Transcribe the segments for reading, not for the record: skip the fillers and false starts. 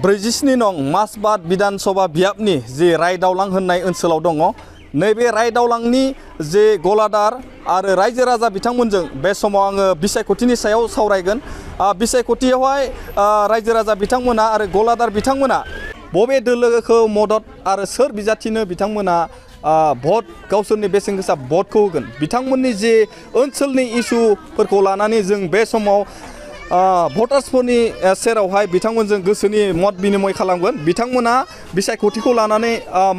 47 नं मासबाद बिधानसभा बियाबनि जे रायदावलां होननाय ओनसोलाव दङ नैबे रायदावलांनि जे गलादार आरो रायजो राजा बिथांमोनजों बे समाव आङो बिसायख'थिनि सायाव सावरायगोन बिसायख'थियावहाय रायजो राजा बिथांमोना आरो गलादार बिथांमोना बबे दोलोखौ मदद आरो सोर बिजाथिनो बिथांमोना भट गावसोरनि बेसेन गोसा भटखौ होगोन बिथांमोननि जे ओनसोलनि इस्युफोरखौ लानानै जों बे समाव भटार्सफोरनि सेरावहाय बिथांमोनजों गोसोनि मत बिनिमय खालामगोन बिथांमोना बिसायख'थिखौ लानानै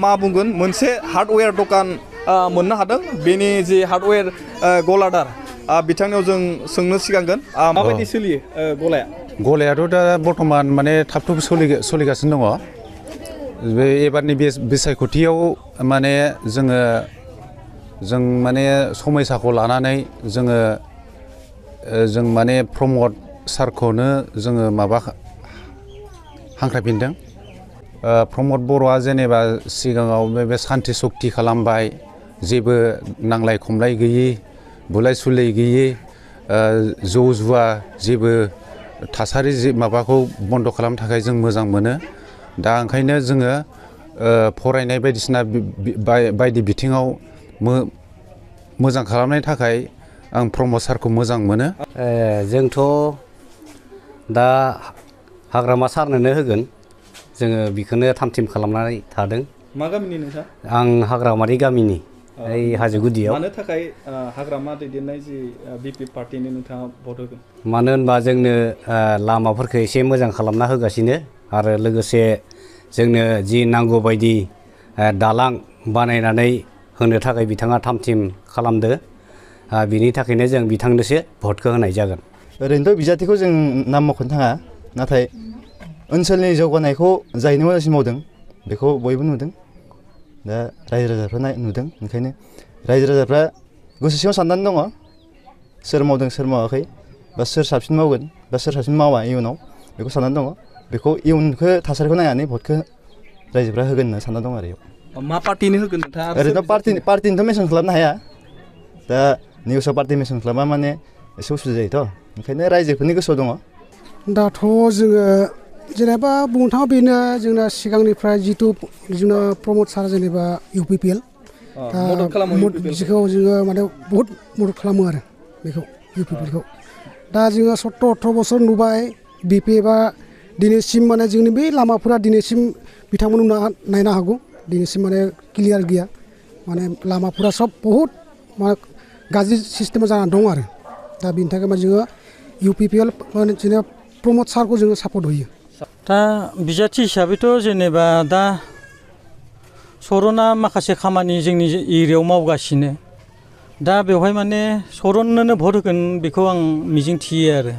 मा बुंगोन मोनसे हार्डवेयर दखान मोननो हादों बेनि जे हार्डवेयर गलादार बिथांनियाव जों सोंनो सिगांगोन माबायदि सोलियो गलायाथ' दा बर्थमान माने थाब थुब सोलिगासिनो दङ बे एबारनि बिसायख'थियाव माने जों माने समयसाखौ लानानै जों माने प्रमद सारखौनो जोङो माबा हांख्रायफिनदों प्रमद बर'आ जेनेबा सिगाङाव बे सान्थि सक्ति खालामबाय जेबो नांलाय खमलाय गैयि बुलाय सुलाय गैयि जौ जुवा जेबो थासारि माबाखौ बन्द खालामनो थाखाय जों मोजां मोनो दा ओंखायनो जोङो फरायनाय बायदिसिना बायदि बिथिङाव मोजां खालामनायनि थाखाय आं प्रमद सारखौ मोजां मोनो जोंथ' दा हाग्रामा सारनोनो होगोन जोङो बेखौनो थाम थिम खालामनानै थादों मा गामिनि नोंथां आं हाग्रामारि गामिनि ओइ हाजो गुदियाव मानो थाखाय हाग्रामा दैदेननाय जि बिपि पार्टिनि नोंथाङा भट होगोन मानो होनबा जोंनो लामाफोरखौ एसे मोजां खालामना होगासिनो आरो लोगोसे जोंनो जि नांगौ बायदि दालां बानायनानै होनो थाखाय बिथाङा थाम थिम खालामदो बिनि थाखायनो जों बिथांनोसो भटखौ होनाय जागोन ओरैनोथ' बिजाथिखौ जों नाम मख'नो थाङा नाथाय ओनसोलनि जौगानायखौ जायनो मोजांसिन मावदों बेखौ बयबो नुदों दा रायजो राजाफ्रा नुदों ओंखायनो रायजो राजाफ्रा गोसो सिङाव साननानै दङ सोर मावदों सोर मावाखै बा सोर साबसिन मावगोन बा सोर साबसिन मावा इयुनाव बेखौ साननानै दङ बेखौ इयुनखौ थासारिखौ नायनानै भटखौ रायजोफ्रा होगोन होनना सानना दं आरो इयाव मा पार्टिनो होगोन नोंथाङा ओरैनोथ' पार्टिनिथ' मेनसन खालामनो हाया दा निउसाव पार्टि मेनसन खालामबा माने एसे उसुबिदा जायोथ' ओंखायनो रायजोफोरनि गोसोआव दङ दाथ' जोङो जेनेबा बुंनो थाङोबा बेनो जोंना सिगांनिफ्राय जिथु जोंना प्रमद सार जेनेबा UPPL बिखौ जोङो माने बहुद मदद खालामो आरो बेखौ UPPLखौ दा जोङो 17-18 बोसोर नुबाय BP बा दिनैसिम माने जोंनि बे लामाफोरा दिनैसिम बिथांमोना नायनो हागौ दिनैसिम माने क्लियार गैया माने लामाफोरा सब बहुद माने गाज्रि सिस्टेमाव जानानै दं आरो दा बेनि थाखाय जोङो UPPL माने जेनेबा प्रमद सारखौ जोङो सापर्ट होयो दा बिजाथि हिसाबैथ' जेनेबा दा सरना माखासे खामानि जोंनि एरियायाव मावगासिनो दा बेवहाय माने सरननोनो भट होगोन बेखौ आं मिजिं थियो आरो